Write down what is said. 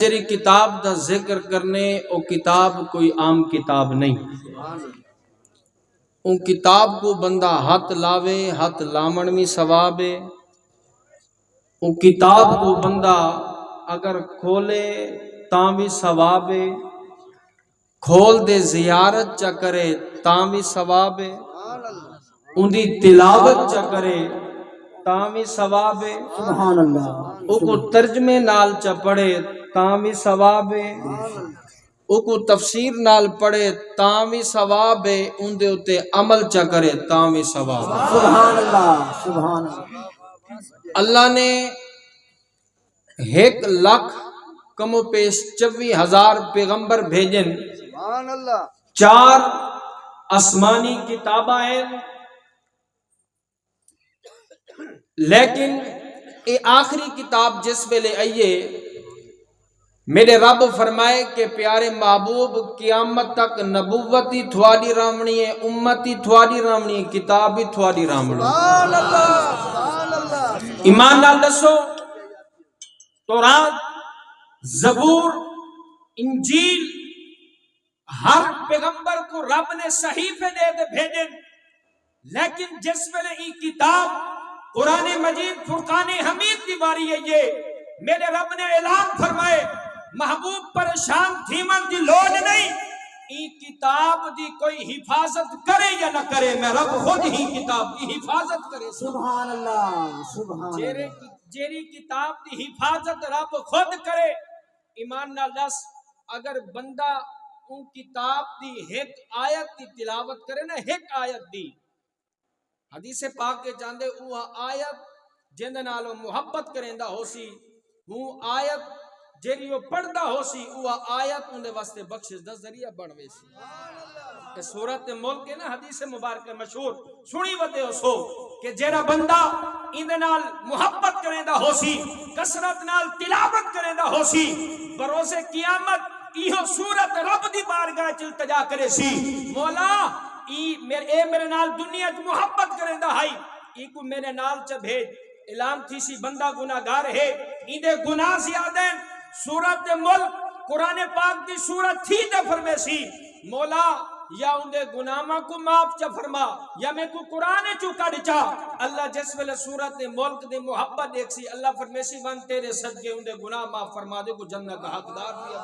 تیری کتاب دا ذکر کرنے او کتاب کوئی عام کتاب نہیں، او کتاب کو بندہ ہاتھ لاوے ہاتھ لامن بھی ثواب ہے، او کتاب کو بندہ اگر کھولے تاں بھی ثواب ہے، کھول دے زیارت چا کرے تاں بھی ثواب ہے، ان دی تلاوت چا کرے تاں بھی ثواب ہے، سبحان اللہ، او کو ترجمے نال چا پڑھے تاں بھی ثواب ہے، او کو تفسیر نال پڑھے تاں بھی ثواب ہے، ان دے اتے عمل چا کرے تاں بھی ثواب ہے۔ سبحان اللہ، سبحان اللہ۔ اللہ نے 1,00,000 کم و پیش 24,000 پیغمبر بھیجن، 4 آسمانی کتاباں ہیں، لیکن اے آخری کتاب جس ویلے آئیے میرے رب فرمائے کہ پیارے محبوب قیامت تک نبوتی تھوڑی رامنی ہے، امتی تھوڑی رامنی ہے، کتاب بھی تھوڑی رامنی ہے۔ ایمان نال دسو تورات، زبور، انجیل ہر پیغمبر کو رب نے صحیفے دے دے بھیجن، لیکن جس ویلے ای کتاب قرآن مجید فرقان حمید کی باری ہے، یہ میرے رب نے اعلان فرمائے محبوب پریشان تھیمن دی لوڑ نہیں، ای کتاب دی کوئی حفاظت کرے یا نہ کرے، میں رب خود ہی کتاب کی حفاظت کرے۔ سبحان اللہ، سبحان اللہ۔ جیری کتاب دی حفاظت رب خود کرے، ایمان نال دس اگر بندہ ان کتاب دی ایک آیت کی تلاوت کرے نا، ایک آیت دی حدیث پاک کے چاندے وہ آیت جن نالو محبت کریندا ہو سی، وہ آیت جیری وہ پڑھدا ہو سی، وہ آیت ان دے واسطے بخشش دا ذریعہ بنوے سی۔ کہ سورت ملک ہے نا، حدیث مبارک مشہور سنی ودے ہو سو کہ جیرا بندہ ان دے نال محبت کریندا ہو سی، کثرت نال تلاوت کریندا ہو سی، بروز قیامت ایہو سورت رب دی بارگاہ چ التجا کرے سی، مولا اے میرے نال دنیا چ محبت کریندا ہائی، ای کو میرے نال چ بھیج۔ اعلان تھی سی بندہ گناہگار ہے، این دے گناہ زیادہ ہیں۔ سورت ملک قرآن پاک دی سورت تھی دے فرمے سی، مولا یا ان دے گناہاں کو معاف چا فرما یا میں کو قرآن چو کڑ چا۔ اللہ جس ویلے سورت ملک دے محبت دیکھ سی، اللہ فرمے سی من تیرے صدقے ان دے گناہ معاف فرما دے کو جنت کا حقدار دیا۔